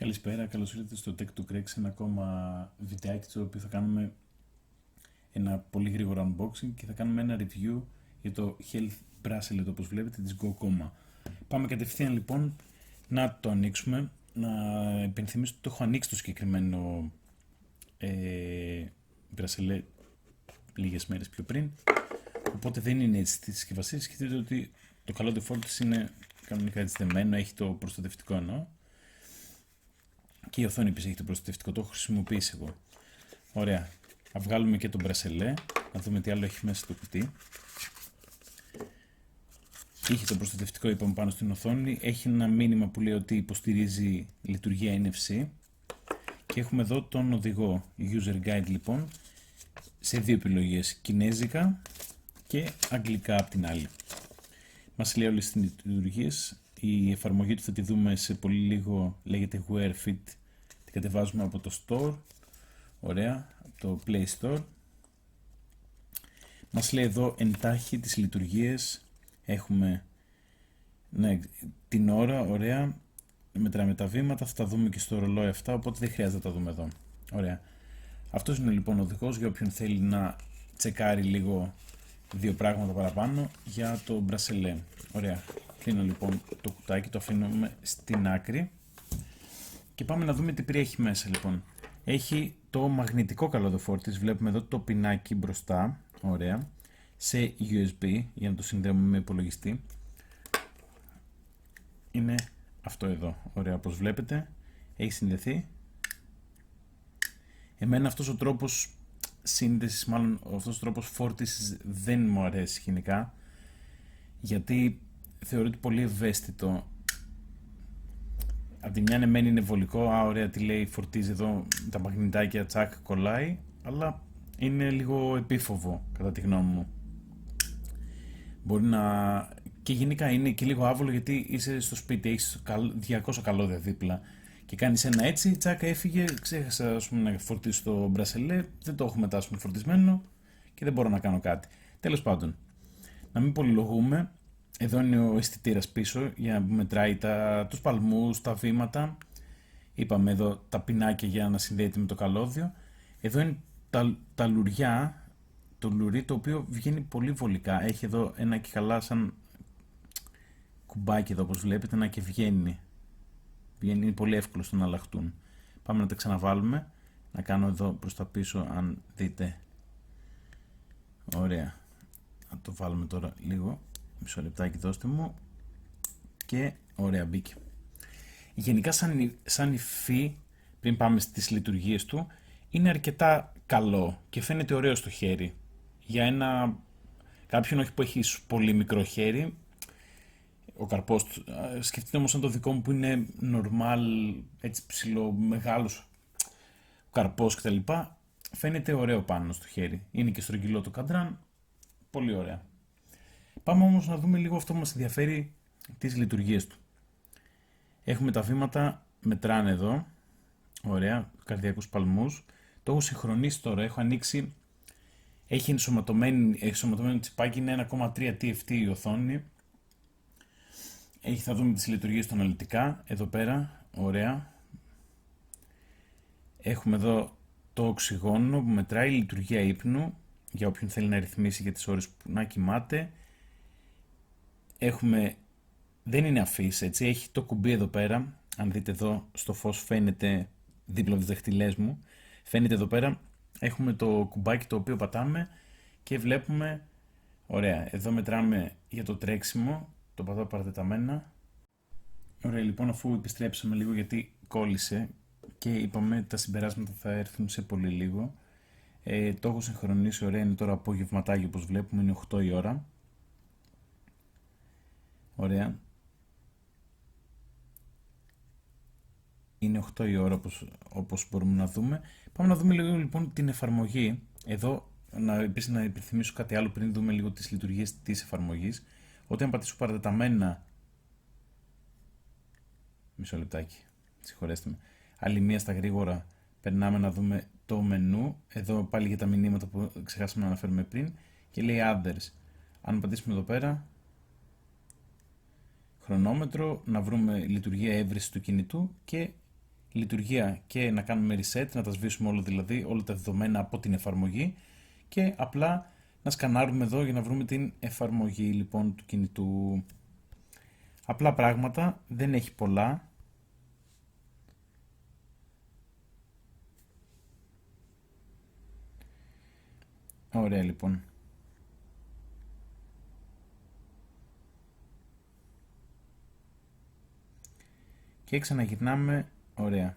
Καλησπέρα, καλώς ήρθατε στο Tech to Crack σε ένα ακόμα βιντεάκι στο οποίο θα κάνουμε ένα πολύ γρήγορο unboxing και θα κάνουμε ένα review για το Health Bracelet όπως βλέπετε της GoComa. Πάμε κατευθείαν λοιπόν να το ανοίξουμε, να υπενθυμίσω ότι το έχω ανοίξει το συγκεκριμένο bracelet λίγες μέρες πιο πριν, οπότε δεν είναι έτσι στη συσκευασία. Σκεφτείτε ότι το καλό default της είναι κανονικά έτσι δεμένο, έχει το προστατευτικό εννοώ. Και η οθόνη επίσης έχει το προστατευτικό, το έχω χρησιμοποιήσει εγώ. Ωραία. Θα βγάλουμε και τον μπρασελέ, να δούμε τι άλλο έχει μέσα στο κουτί. Είχε το προστατευτικό, είπαμε, πάνω στην οθόνη. Έχει ένα μήνυμα που λέει ότι υποστηρίζει λειτουργία NFC. Και έχουμε εδώ τον οδηγό, user guide λοιπόν, σε δύο επιλογές, κινέζικα και αγγλικά απ' την άλλη. Μας λέει όλες τις λειτουργίες. Η εφαρμογή του θα τη δούμε σε πολύ λίγο, λέγεται Wear Fit. Την κατεβάζουμε από το Store. Ωραία, από το Play Store. Μας λέει εδώ εντάχει τις λειτουργίες. Έχουμε την ώρα, ωραία. Μετράμε τα βήματα, θα τα δούμε και στο ρολόι αυτά, οπότε δεν χρειάζεται να τα δούμε εδώ. Ωραία. Αυτός είναι λοιπόν ο οδηγός για όποιον θέλει να τσεκάρει λίγο δύο πράγματα παραπάνω για το μπρασελέ. Ωραία. Κλείνω λοιπόν το κουτάκι, το αφήνουμε στην άκρη και πάμε να δούμε τι περιέχει μέσα λοιπόν. Έχει το μαγνητικό καλώδιο-φόρτης, βλέπουμε εδώ το πινάκι μπροστά, ωραία, σε USB για να το συνδέουμε με υπολογιστή. Είναι αυτό εδώ, ωραία, όπως βλέπετε, έχει συνδεθεί. Εμένα αυτός ο τρόπος σύνδεσης, μάλλον αυτός ο τρόπος φόρτισης δεν μου αρέσει γενικά, γιατί θεωρείται πολύ ευαίσθητο. Απ' τη μια μεν είναι βολικό, ωραία, τι λέει, φορτίζει εδώ τα μαγνητάκια, τσακ, κολλάει, αλλά είναι λίγο επίφοβο κατά τη γνώμη μου. Μπορεί να... και γενικά είναι και λίγο άβολο, γιατί είσαι στο σπίτι, έχεις 200 καλώδια δίπλα και κάνεις ένα έτσι, τσακ, έφυγε, ξέχασα ας πούμε, να φορτίσω το μπρασελέ, δεν το έχω μετά ας πούμε, φορτισμένο και δεν μπορώ να κάνω κάτι. Τέλος πάντων, να μην πολυλογούμε. Εδώ είναι ο αισθητήρας πίσω για να μετράει τους παλμούς, τα βήματα. Είπαμε εδώ τα πινάκια για να συνδέεται με το καλώδιο. Εδώ είναι τα λουριά, το λουρί το οποίο βγαίνει πολύ βολικά. Έχει εδώ ένα και καλά σαν κουμπάκι εδώ όπως βλέπετε, ένα και βγαίνει. Είναι πολύ εύκολο στο να αλλάχτούν. Πάμε να τα ξαναβάλουμε. Να κάνω εδώ προς τα πίσω αν δείτε. Ωραία. Να το βάλουμε τώρα λίγο. Μισό λεπτάκι δώστε μου. Και ωραία, μπήκε. Γενικά σαν υφή, πριν πάμε στις λειτουργίες του, είναι αρκετά καλό και φαίνεται ωραίο στο χέρι. Για κάποιον όχι που έχει πολύ μικρό χέρι, ο καρπός του, σκεφτείτε όμως σαν το δικό μου που είναι normal, έτσι ψηλό, μεγάλος ο καρπός κτλ. Φαίνεται ωραίο πάνω στο χέρι. Είναι και στρογγυλό το καντράν, πολύ ωραία. Πάμε όμως να δούμε λίγο αυτό που μας ενδιαφέρει, τις λειτουργίες του. Έχουμε τα βήματα, μετράνε εδώ, ωραία, καρδιακούς παλμούς. Το έχω συγχρονίσει τώρα, έχω ανοίξει, έχει ενσωματωμένο τσιπάκι, είναι 1,3 TFT η οθόνη. Θα δούμε τις λειτουργίες του αναλυτικά, εδώ πέρα, ωραία. Έχουμε εδώ το οξυγόνο που μετράει, λειτουργία ύπνου, για όποιον θέλει να ρυθμίσει για τις ώρες που να κοιμάται. Δεν είναι αφής, έτσι, έχει το κουμπί εδώ πέρα, αν δείτε εδώ στο φως φαίνεται δίπλα από τις δαχτυλές μου, φαίνεται εδώ πέρα, έχουμε το κουμπάκι το οποίο πατάμε και βλέπουμε, ωραία, εδώ μετράμε για το τρέξιμο, το πατάω παρατεταμένα. Ωραία, λοιπόν, αφού επιστρέψαμε λίγο γιατί κόλλησε και είπαμε τα συμπεράσματα θα έρθουν σε πολύ λίγο, το έχω συγχρονίσει, ωραία, είναι τώρα απογευματάκι όπως βλέπουμε, είναι 8 η ώρα. Ωραία. Είναι 8 η ώρα όπως μπορούμε να δούμε. Πάμε να δούμε λίγο λοιπόν την εφαρμογή. Εδώ επίσης να υπενθυμίσω κάτι άλλο πριν δούμε λίγο τις λειτουργίες της εφαρμογής. Όταν πατήσω παρατεταμένα, μισό λεπτάκι, συγχωρέστε με, άλλη μία στα γρήγορα, περνάμε να δούμε το μενού. Εδώ πάλι για τα μηνύματα που ξεχάσαμε να αναφέρουμε πριν και λέει Others. Αν πατήσουμε εδώ πέρα, χρονόμετρο, να βρούμε λειτουργία έβρεση του κινητού και λειτουργία και να κάνουμε reset, να τα σβήσουμε όλα δηλαδή, όλα τα δεδομένα από την εφαρμογή και απλά να σκανάρουμε εδώ για να βρούμε την εφαρμογή λοιπόν του κινητού. Απλά πράγματα, δεν έχει πολλά. Ωραία λοιπόν. Και ξαναγυρνάμε, ωραία.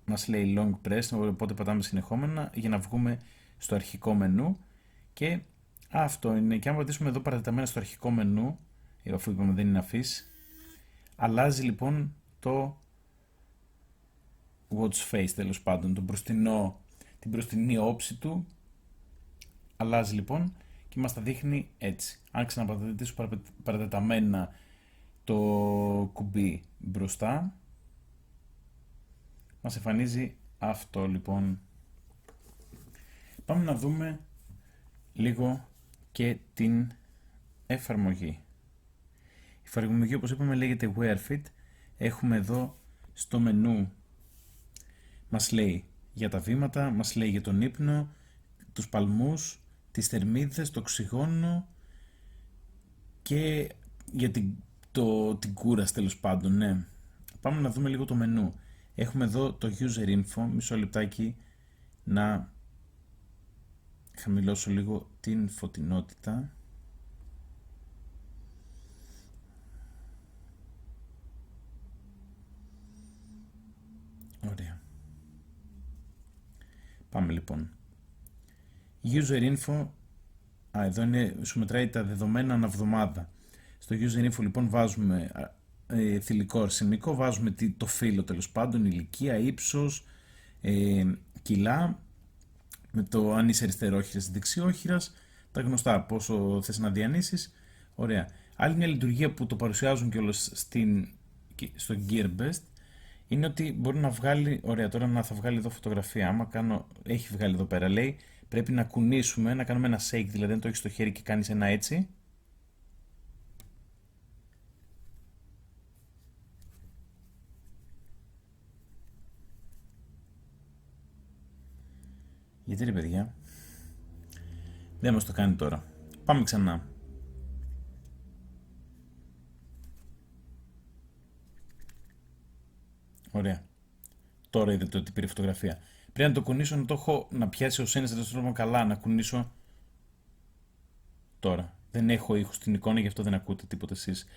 Μας λέει long press, οπότε πατάμε συνεχόμενα για να βγούμε στο αρχικό μενού. Και αυτό είναι. Και αν πατήσουμε εδώ παρατεταμένα στο αρχικό μενού, αφού είπαμε δεν είναι αφής, αλλάζει λοιπόν το watch face, τέλος πάντων, την μπροστινή όψη του. Αλλάζει λοιπόν και μας τα δείχνει έτσι. Αν ξαναπατήσω παρατεταμένα το κουμπί μπροστά, μας εμφανίζει αυτό λοιπόν. Πάμε να δούμε λίγο και την εφαρμογή. Η εφαρμογή, όπως είπαμε, λέγεται WearFit. Έχουμε εδώ στο μενού, μας λέει για τα βήματα, μας λέει για τον ύπνο, τους παλμούς, τις θερμίδες, το οξυγόνο και για την κούραση, τέλος πάντων, ναι. Πάμε να δούμε λίγο το μενού. Έχουμε εδώ το user info, μισό λεπτάκι να χαμηλώσω λίγο την φωτεινότητα. Ωραία. Πάμε λοιπόν. User info, εδώ είναι, σου μετράει τα δεδομένα αναβδομάδα. Στο user info λοιπόν βάζουμε θηλυκό αρσενικό, βάζουμε το φύλο, τέλος πάντων, ηλικία, ύψος, κιλά, με το αν είσαι αριστερόχειρας ή δεξιόχειρας, τα γνωστά, πόσο θες να διανύσεις. Ωραία. Άλλη μια λειτουργία που το παρουσιάζουν κιόλας στο GearBest είναι ότι μπορεί να βγάλει, ωραία, τώρα να θα βγάλει εδώ φωτογραφία. Άμα έχει βγάλει εδώ πέρα, λέει, πρέπει να κουνήσουμε, να κάνουμε ένα shake, δηλαδή αν το έχεις στο χέρι και κάνεις ένα έτσι. Γιατί ρε παιδιά, δεν μας το κάνει τώρα. Πάμε ξανά. Ωραία. Τώρα είδατε ότι πήρε φωτογραφία. Πρέπει να το κουνήσω, να το έχω να πιάσει ο σένες τρόπο καλά, να κουνήσω τώρα. Δεν έχω ήχο στην εικόνα, γι' αυτό δεν ακούτε τίποτα εσείς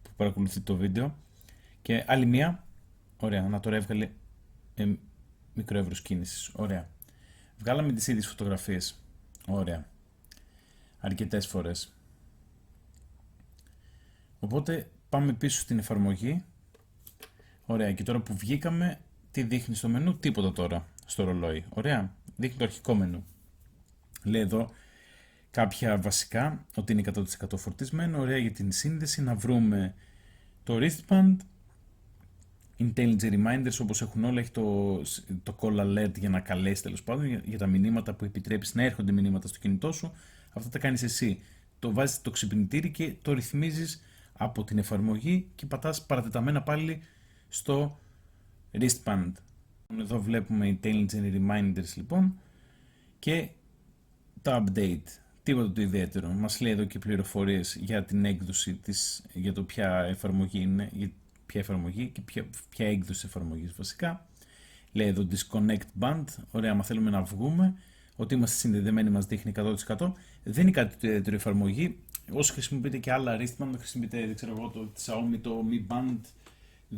που παρακολουθείτε το βίντεο. Και άλλη μία. Ωραία, να τώρα έβγαλε μικρό εύρος κίνησης. Ωραία. Βγάλαμε τις ίδιες φωτογραφίες. Ωραία. Αρκετές φορές. Οπότε πάμε πίσω στην εφαρμογή. Ωραία. Και τώρα που βγήκαμε, τι δείχνει στο μενού? Τίποτα τώρα στο ρολόι. Ωραία. Δείχνει το αρχικό μενού. Λέει εδώ κάποια βασικά, ότι είναι 100% φορτισμένο. Ωραία, για την σύνδεση να βρούμε το wristband, Intelligent Reminders, όπως έχουν όλα, έχει το Call Alert για να καλέσει, τέλος πάντων, για τα μηνύματα που επιτρέπεις να έρχονται μηνύματα στο κινητό σου. Αυτά τα κάνεις εσύ. Το βάζεις το ξυπνητήρι και το ρυθμίζεις από την εφαρμογή και πατάς παρατεταμένα πάλι στο wristband. Εδώ βλέπουμε Intelligent Reminders λοιπόν και τα update. Τίποτα το ιδιαίτερο. Μας λέει εδώ και πληροφορίες για την έκδοση για το ποια εφαρμογή είναι, ποια εφαρμογή και ποια έκδοση εφαρμογής βασικά. Λέει εδώ Disconnect Band. Ωραία, άμα θέλουμε να βγούμε, ότι είμαστε συνδεδεμένοι μας δείχνει 100%. Δεν είναι κάτι ιδιαίτερο εφαρμογή. Όσοι χρησιμοποιείτε και άλλα wristband, χρησιμοποιείτε, δεν ξέρω εγώ, το Xiaomi, το Mi Band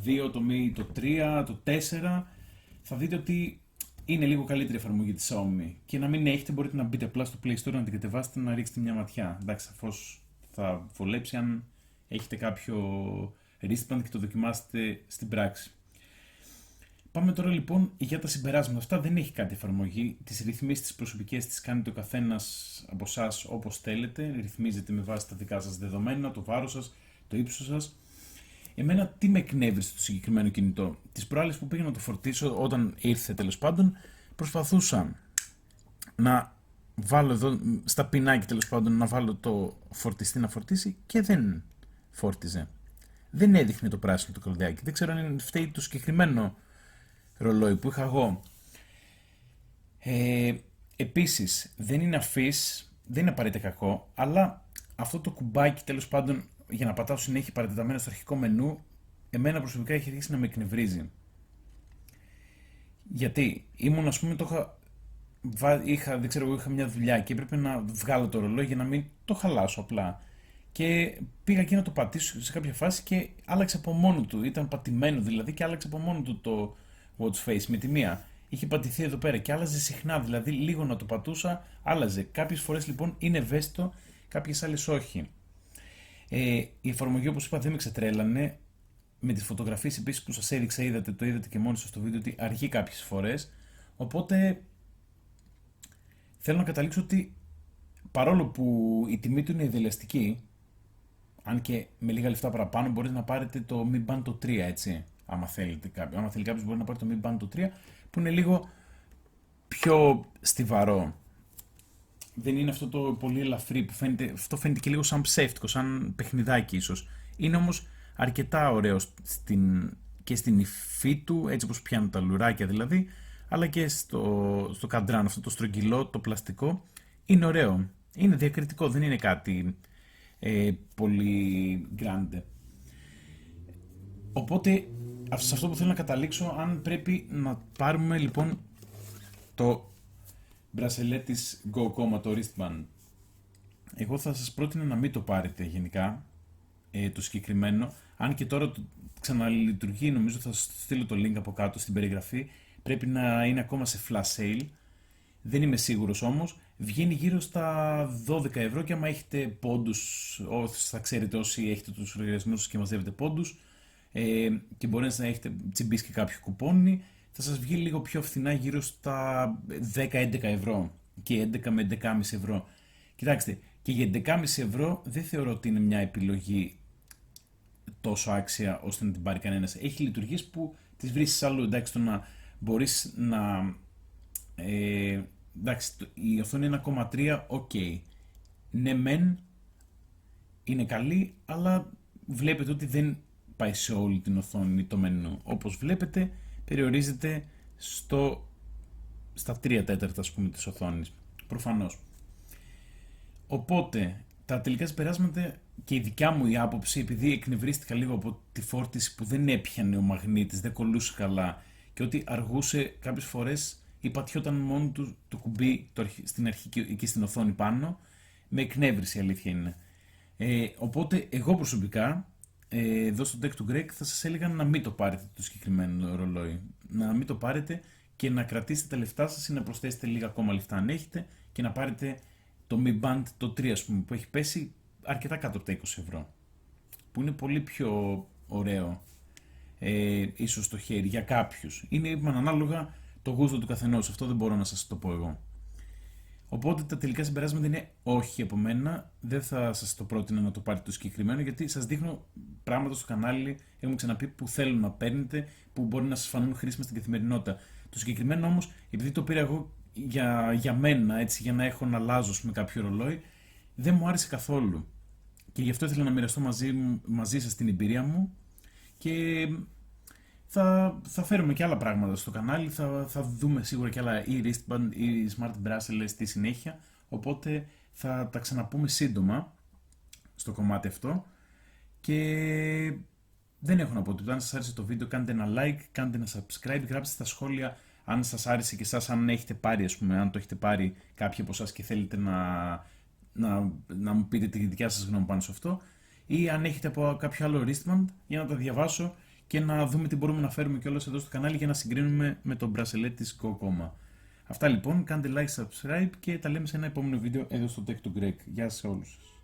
2, το Mi, το 3, το 4, θα δείτε ότι είναι λίγο καλύτερη εφαρμογή της Xiaomi. Και να μην έχετε, μπορείτε να μπείτε απλά στο Play Store, να την κατεβάσετε, να ρίξετε μια ματιά. Εντάξει, σαφώς θα βολέψει αν έχετε κάποιο wristband και το δοκιμάσετε στην πράξη. Πάμε τώρα λοιπόν για τα συμπεράσματα. Αυτά δεν έχει κάτι εφαρμογή. Τις ρυθμίσεις τις προσωπικές τις κάνετε ο καθένας από εσάς όπως θέλετε. Ρυθμίζετε με βάση τα δικά σας δεδομένα, το βάρος σας, το ύψος σας. Εμένα τι με εκνεύρισε το συγκεκριμένο κινητό? Τις προάλλες που πήγα να το φορτίσω, όταν ήρθε τέλος πάντων, προσπαθούσα να βάλω εδώ στα πινάκια, τέλος πάντων, να βάλω το φορτιστή να φορτίσει και δεν φόρτιζε. Δεν έδειχνε το πράσινο το καλωδιάκι. Δεν ξέρω αν φταίει το συγκεκριμένο ρολόι που είχα εγώ. Επίσης, δεν είναι αφής, δεν είναι απαραίτητα κακό, αλλά αυτό το κουμπάκι τέλος πάντων για να πατάω συνέχεια παρατεταμένα στο αρχικό μενού, εμένα προσωπικά έχει αρχίσει να με εκνευρίζει. Γιατί ήμουν, ας πούμε, δεν ξέρω, είχα μια δουλειά και έπρεπε να βγάλω το ρολόι για να μην το χαλάσω απλά. Και πήγα εκεί να το πατήσω σε κάποια φάση και άλλαξε από μόνο του. Ήταν πατημένο δηλαδή και άλλαξε από μόνο του το watch face με τη μία. Είχε πατηθεί εδώ πέρα και άλλαζε συχνά, δηλαδή λίγο να το πατούσα, άλλαζε. Κάποιες φορές λοιπόν είναι ευαίσθητο, κάποιες άλλες όχι. Η εφαρμογή, όπως είπα, δεν με ξετρέλανε. Με τις φωτογραφίες επίσης που σας έδειξα, το είδατε και μόνοι σας στο βίντεο ότι αργεί κάποιες φορές. Οπότε θέλω να καταλήξω ότι παρόλο που η τιμή του είναι ιδεαλιστική, αν και με λίγα λεφτά παραπάνω μπορείτε να πάρετε το Mi Band το 3, έτσι. Άμα θέλει κάποιος μπορεί να πάρει το Mi Band το 3 που είναι λίγο πιο στιβαρό. Δεν είναι αυτό το πολύ ελαφρύ που φαίνεται, αυτό φαίνεται και λίγο σαν ψεύτικο, σαν παιχνιδάκι ίσως. Είναι όμως αρκετά ωραίο και στην υφή του, έτσι όπως πιάνουν τα λουράκια δηλαδή, αλλά και στο καντράν, αυτό το στρογγυλό, το πλαστικό. Είναι ωραίο, είναι διακριτικό, δεν είναι κάτι πολύ grande. Οπότε, σε αυτό που θέλω να καταλήξω, αν πρέπει να πάρουμε λοιπόν το μπρασελέ της GoComa, το wristband. Εγώ θα σας πρότεινα να μην το πάρετε γενικά, το συγκεκριμένο. Αν και τώρα το ξαναλειτουργεί, νομίζω θα σας στείλω το link από κάτω στην περιγραφή. Πρέπει να είναι ακόμα σε flash sale. Δεν είμαι σίγουρος όμως. Βγαίνει γύρω στα 12 ευρώ και άμα έχετε πόντους, θα ξέρετε όσοι έχετε τους λογαριασμούς σας και μαζεύετε πόντους, και μπορείτε να έχετε τσιμπήσει και κάποιο κουπόνι, θα σας βγει λίγο πιο φθηνά, γύρω στα 10-11 ευρώ και 11 με 11,5 ευρώ. Κοιτάξτε, και για 11,5 ευρώ δεν θεωρώ ότι είναι μια επιλογή τόσο άξια ώστε να την πάρει κανένας. Έχει λειτουργίες που τις βρίσκεις αλλού. Εντάξει, το να μπορείς να... εντάξει, η οθόνη 1,3, ok. Ναι μεν, είναι καλή, αλλά βλέπετε ότι δεν πάει σε όλη την οθόνη το μενού. Όπως βλέπετε, περιορίζεται στα 3/4, ας πούμε, της οθόνης. Προφανώς. Οπότε, τα τελικά συμπεράσματα και η δικιά μου η άποψη, επειδή εκνευρίστηκα λίγο από τη φόρτιση που δεν έπιανε ο μαγνήτης, δεν κολλούσε καλά και ότι αργούσε κάποιες φορές ή πατιόταν μόνο του το κουμπί στην αρχή εκεί στην οθόνη πάνω, με εκνεύρισε, η αλήθεια είναι. Οπότε, εγώ προσωπικά, εδώ στο Tech to Greg θα σας έλεγα να μην το πάρετε το συγκεκριμένο ρολόι. Να μην το πάρετε και να κρατήσετε τα λεφτά σας ή να προσθέσετε λίγα ακόμα λεφτά αν έχετε και να πάρετε το Mi Band το 3, ας πούμε, που έχει πέσει αρκετά κάτω από τα 20 ευρώ. Που είναι πολύ πιο ωραίο, ίσως στο χέρι για κάποιους. Είναι ανάλογα το γούστο του καθενός. Αυτό δεν μπορώ να σας το πω εγώ. Οπότε τα τελικά συμπεράσματα είναι όχι από μένα. Δεν θα σας το πρότεινα να το πάρετε το συγκεκριμένο, γιατί σας δείχνω πράγματα στο κανάλι, έχουμε ξαναπεί, που θέλω να παίρνετε, που μπορεί να σας φανούν χρήσιμα στην καθημερινότητα. Το συγκεκριμένο όμως, επειδή το πήρα εγώ για μένα, έτσι, για να έχω να αλλάζω με κάποιο ρολόι, δεν μου άρεσε καθόλου. Και γι' αυτό ήθελα να μοιραστώ μαζί σας την εμπειρία μου και θα φέρουμε και άλλα πράγματα στο κανάλι, θα δούμε σίγουρα και άλλα ή wristband ή smart bracelets στη συνέχεια, οπότε θα τα ξαναπούμε σύντομα στο κομμάτι αυτό και δεν έχω να πω τίποτα. Αν σας άρεσε το βίντεο, κάντε ένα like, κάντε ένα subscribe, γράψτε στα σχόλια αν σας άρεσε και εσάς, αν έχετε πάρει, ας πούμε, αν το έχετε πάρει κάποιοι από εσάς και θέλετε να μου πείτε τη δικιά σας γνώμη πάνω σε αυτό, ή αν έχετε από κάποιο άλλο wristband, για να τα διαβάσω και να δούμε τι μπορούμε να φέρουμε κιόλας εδώ στο κανάλι για να συγκρίνουμε με το μπρασελέ της GoComa. Αυτά λοιπόν, κάντε like, subscribe και τα λέμε σε ένα επόμενο βίντεο εδώ στο Tech to Greg. Γεια σας σε όλους σας.